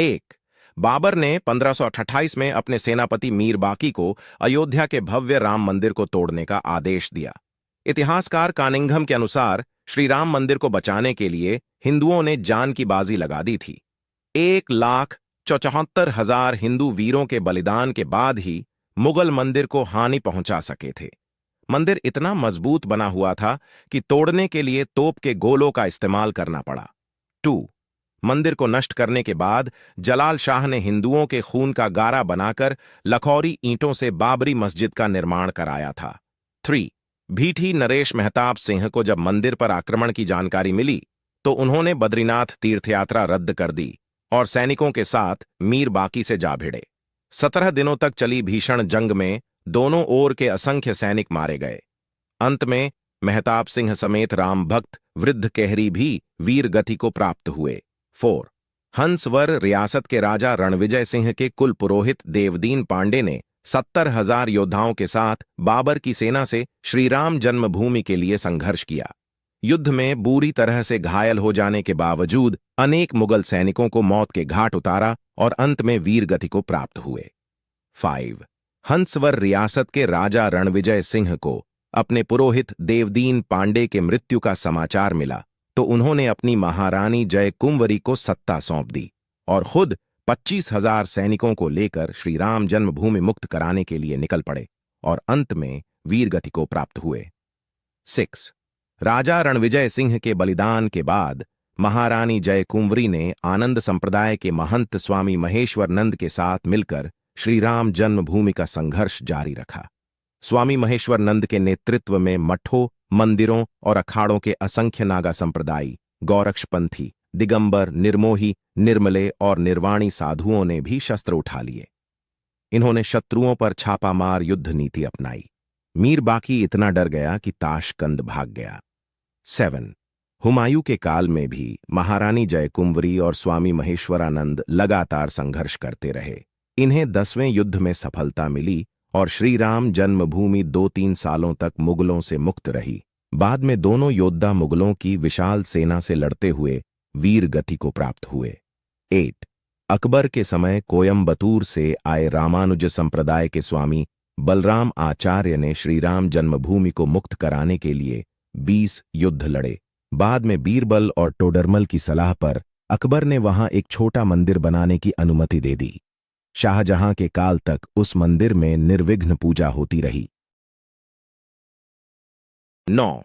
एक, बाबर ने 1528 में अपने सेनापति मीर बाकी को अयोध्या के भव्य राम मंदिर को तोड़ने का आदेश दिया। इतिहासकार कानिंघम के अनुसार श्री राम मंदिर को बचाने के लिए हिंदुओं ने जान की बाजी लगा दी थी। 1,74,000 हिंदू वीरों के बलिदान के बाद ही मुगल मंदिर को हानि पहुंचा सके थे। मंदिर इतना मजबूत बना हुआ था कि तोड़ने के लिए तोप के गोलों का इस्तेमाल करना पड़ा। 2. मंदिर को नष्ट करने के बाद जलाल शाह ने हिंदुओं के खून का गारा बनाकर लखौरी ईंटों से बाबरी मस्जिद का निर्माण कराया था। 3. भीठी नरेश मेहताब सिंह को जब मंदिर पर आक्रमण की जानकारी मिली तो उन्होंने बद्रीनाथ तीर्थयात्रा रद्द कर दी और सैनिकों के साथ मीर बाकी से जा भिड़े। 17 दिनों तक चली भीषण जंग में दोनों ओर के असंख्य सैनिक मारे गए। अंत में मेहताब सिंह समेत राम भक्त वृद्ध केहरी भी वीर गति को प्राप्त हुए। 4. हंसवर रियासत के राजा रणविजय सिंह के कुल पुरोहित देवदीन पांडे ने 70,000 योद्धाओं के साथ बाबर की सेना से श्रीराम जन्मभूमि के लिए संघर्ष किया। युद्ध में बुरी तरह से घायल हो जाने के बावजूद अनेक मुगल सैनिकों को मौत के घाट उतारा और अंत में वीर गति को प्राप्त हुए। 5. हंसवर रियासत के राजा रणविजय सिंह को अपने पुरोहित देवदीन पांडे के मृत्यु का समाचार मिला तो उन्होंने अपनी महारानी जय कुंवरी को सत्ता सौंप दी और खुद 25,000 सैनिकों को लेकर श्रीराम जन्मभूमि मुक्त कराने के लिए निकल पड़े और अंत में वीरगति को प्राप्त हुए। 6. राजा रणविजय सिंह के बलिदान के बाद महारानी जय कुंवरी ने आनंद संप्रदाय के महंत स्वामी महेश्वर नंद के साथ मिलकर श्रीराम जन्मभूमि का संघर्ष जारी रखा। स्वामी महेश्वर नंद के नेतृत्व में मठों, मंदिरों और अखाड़ों के असंख्य नागा संप्रदायी, गौरक्षपंथी, दिगंबर, निर्मोही, निर्मले और निर्वाणी साधुओं ने भी शस्त्र उठा लिए। इन्होंने शत्रुओं पर छापामार युद्ध नीति अपनाई। मीर बाकी इतना डर गया कि ताशकंद भाग गया। 7. हुमायूं के काल में भी महारानी जय कुंवरी और स्वामी महेश्वरानंद लगातार संघर्ष करते रहे। इन्हें 10वें युद्ध में सफलता मिली और श्रीराम जन्मभूमि 2-3 सालों तक मुगलों से मुक्त रही। बाद में दोनों योद्धा मुगलों की विशाल सेना से लड़ते हुए वीर गति को प्राप्त हुए। 8. अकबर के समय कोयम्बतूर से आए रामानुज संप्रदाय के स्वामी बलराम आचार्य ने श्रीराम जन्मभूमि को मुक्त कराने के लिए 20 युद्ध लड़े। बाद में बीरबल और टोडरमल की सलाह पर अकबर ने वहां एक छोटा मंदिर बनाने की अनुमति दे दी। शाहजहां के काल तक उस मंदिर में निर्विघ्न पूजा होती रही। 9.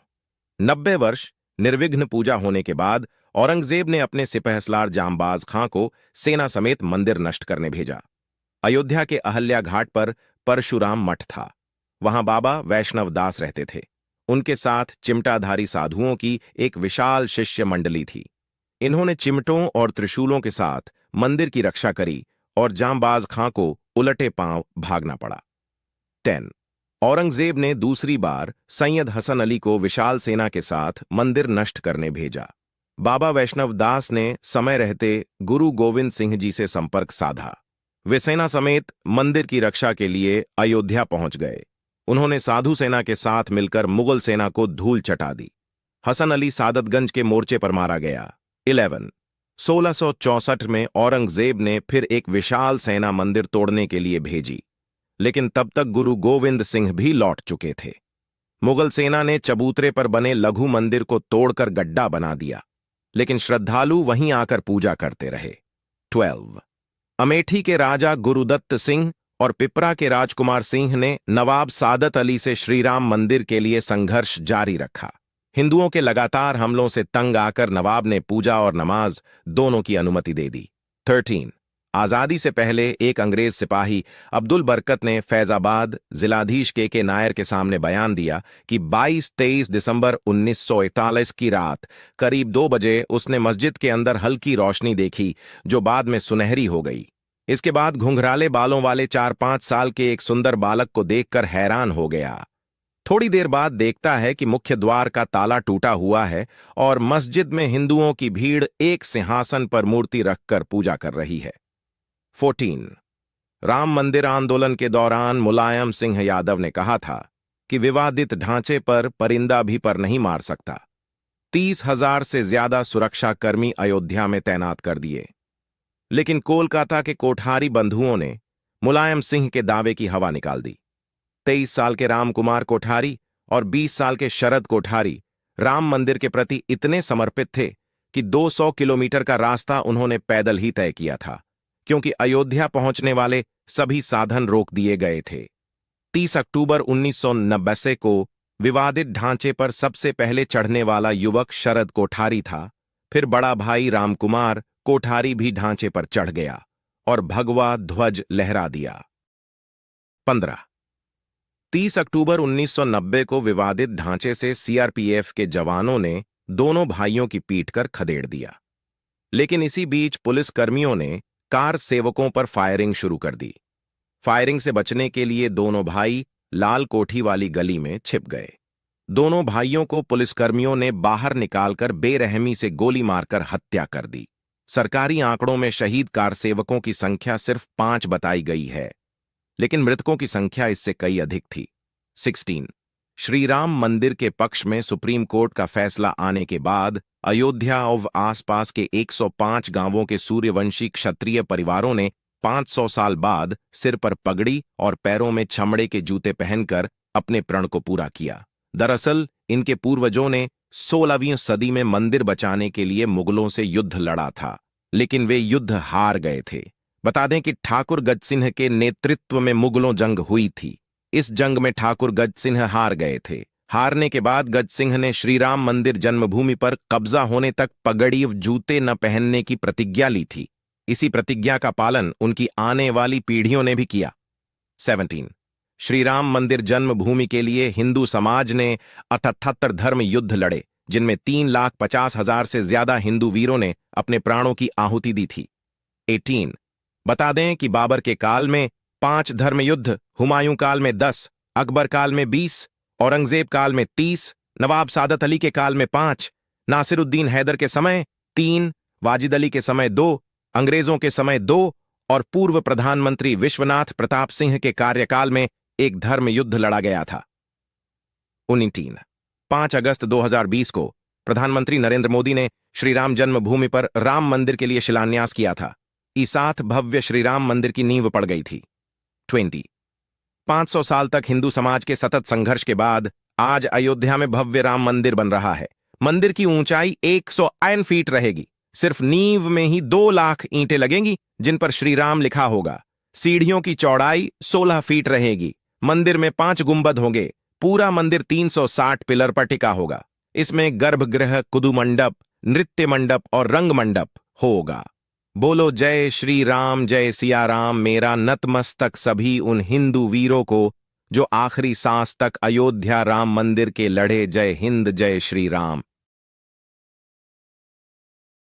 90 वर्ष निर्विघ्न पूजा होने के बाद औरंगजेब ने अपने सिपहसलार जांबाज खां को सेना समेत मंदिर नष्ट करने भेजा। अयोध्या के अहल्या घाट पर परशुराम मठ था। वहां बाबा वैष्णव दास रहते थे। उनके साथ चिमटाधारी साधुओं की एक विशाल शिष्य मंडली थी। इन्होंने चिमटों और त्रिशूलों के साथ मंदिर की रक्षा करी और जांबाज खां को उलटे पांव भागना पड़ा। 10. औरंगजेब ने दूसरी बार सैयद हसन अली को विशाल सेना के साथ मंदिर नष्ट करने भेजा। बाबा वैष्णव दास ने समय रहते गुरु गोविंद सिंह जी से संपर्क साधा। वे सेना समेत मंदिर की रक्षा के लिए अयोध्या पहुंच गए। उन्होंने साधु सेना के साथ मिलकर मुगल सेना को धूल चटा दी। हसन अली सादतगंज के मोर्चे पर मारा गया। 11. 1664 में औरंगजेब ने फिर एक विशाल सेना मंदिर तोड़ने के लिए भेजी, लेकिन तब तक गुरु गोविंद सिंह भी लौट चुके थे। मुगल सेना ने चबूतरे पर बने लघु मंदिर को तोड़कर गड्ढा बना दिया, लेकिन श्रद्धालु वहीं आकर पूजा करते रहे। 12. अमेठी के राजा गुरुदत्त सिंह और पिपरा के राजकुमार सिंह ने नवाब सादत अली से श्रीराम मंदिर के लिए संघर्ष जारी रखा। हिंदुओं के लगातार हमलों से तंग आकर नवाब ने पूजा और नमाज दोनों की अनुमति दे दी। 13. आजादी से पहले एक अंग्रेज सिपाही अब्दुल बरकत ने फैजाबाद जिलाधीश के नायर के सामने बयान दिया कि 22-23 दिसंबर 1941 की रात करीब 2 बजे उसने मस्जिद के अंदर हल्की रोशनी देखी जो बाद में सुनहरी हो गई। इसके बाद घुंघराले बालों वाले 4-5 साल के एक सुंदर बालक को देखकर हैरान हो गया। थोड़ी देर बाद देखता है कि मुख्य द्वार का ताला टूटा हुआ है और मस्जिद में हिंदुओं की भीड़ एक सिंहासन पर मूर्ति रखकर पूजा कर रही है। 14. राम मंदिर आंदोलन के दौरान मुलायम सिंह यादव ने कहा था कि विवादित ढांचे पर परिंदा भी पर नहीं मार सकता। 30,000 से ज्यादा सुरक्षाकर्मी अयोध्या में तैनात कर दिए। लेकिन कोलकाता के कोठारी बंधुओं ने मुलायम सिंह के दावे की हवा निकाल दी। 23 साल के रामकुमार कोठारी और 20 साल के शरद कोठारी राम मंदिर के प्रति इतने समर्पित थे कि 200 किलोमीटर का रास्ता उन्होंने पैदल ही तय किया था, क्योंकि अयोध्या पहुंचने वाले सभी साधन रोक दिए गए थे। 30 अक्टूबर 1990 को विवादित ढांचे पर सबसे पहले चढ़ने वाला युवक शरद कोठारी था। फिर बड़ा भाई रामकुमार कोठारी भी ढांचे पर चढ़ गया और भगवा ध्वज लहरा दिया। 15 30 अक्टूबर 1990 को विवादित ढांचे से सीआरपीएफ के जवानों ने दोनों भाइयों की पीट कर खदेड़ दिया। लेकिन इसी बीच पुलिसकर्मियों ने कार सेवकों पर फायरिंग शुरू कर दी। फायरिंग से बचने के लिए दोनों भाई लाल कोठी वाली गली में छिप गए। दोनों भाइयों को पुलिसकर्मियों ने बाहर निकालकर बेरहमी से गोली मारकर हत्या कर दी। सरकारी आंकड़ों में शहीद कार सेवकों की संख्या सिर्फ 5 बताई गई है, लेकिन मृतकों की संख्या इससे कई अधिक थी। 16 श्रीराम मंदिर के पक्ष में सुप्रीम कोर्ट का फैसला आने के बाद अयोध्या और आसपास के 105 गांवों के सूर्यवंशी क्षत्रिय परिवारों ने 500 साल बाद सिर पर पगड़ी और पैरों में चमड़े के जूते पहनकर अपने प्रण को पूरा किया। दरअसल इनके पूर्वजों ने 16वीं सदी में मंदिर बचाने के लिए मुगलों से युद्ध लड़ा था, लेकिन वे युद्ध हार गए थे। बता दें कि ठाकुर गजसिंह के नेतृत्व में मुगलों जंग हुई थी। इस जंग में ठाकुर गजसिंह हार गए थे। हारने के बाद गजसिंह ने श्रीराम मंदिर जन्मभूमि पर कब्जा होने तक पगड़ी व जूते न पहनने की प्रतिज्ञा ली थी। इसी प्रतिज्ञा का पालन उनकी आने वाली पीढ़ियों ने भी किया। 17 श्रीराम मंदिर जन्मभूमि के लिए हिंदू समाज ने 78 धर्म युद्ध लड़े, जिनमें 3,50,000 से ज्यादा हिंदू वीरों ने अपने प्राणों की आहुति दी थी। 18 बता दें कि बाबर के काल में 5 धर्म युद्ध, हुमायूं काल में 10, अकबर काल में 20, औरंगजेब काल में 30, नवाब सादत अली के काल में 5, नासिरुद्दीन हैदर के समय 3, वाजिद अली के समय 2, अंग्रेजों के समय 2 और पूर्व प्रधानमंत्री विश्वनाथ प्रताप सिंह के कार्यकाल में एक धर्म युद्ध लड़ा गया था। 19 5 अगस्त 2020 को प्रधानमंत्री नरेंद्र मोदी ने श्रीराम जन्मभूमि पर राम मंदिर के लिए शिलान्यास किया था। इस साथ भव्य श्रीराम मंदिर की नींव पड़ गई थी। 20 500 साल तक हिंदू समाज के सतत संघर्ष के बाद आज अयोध्या में भव्य राम मंदिर बन रहा है। मंदिर की ऊंचाई 101 फीट रहेगी। सिर्फ नींव में ही 2 लाख ईंटें लगेंगी, जिन पर श्रीराम लिखा होगा। सीढ़ियों की चौड़ाई 16 फीट रहेगी। मंदिर में 5 गुंबद होंगे। पूरा मंदिर 360 पिलर पर टिका होगा। इसमें गर्भगृह, कुदू मंडप, नृत्य मंडप और रंग मंडप होगा। बोलो जय श्री राम, जय सिया राम। मेरा नतमस्तक सभी उन हिंदू वीरों को जो आखिरी सांस तक अयोध्या राम मंदिर के लड़े। जय हिंद, जय श्री राम।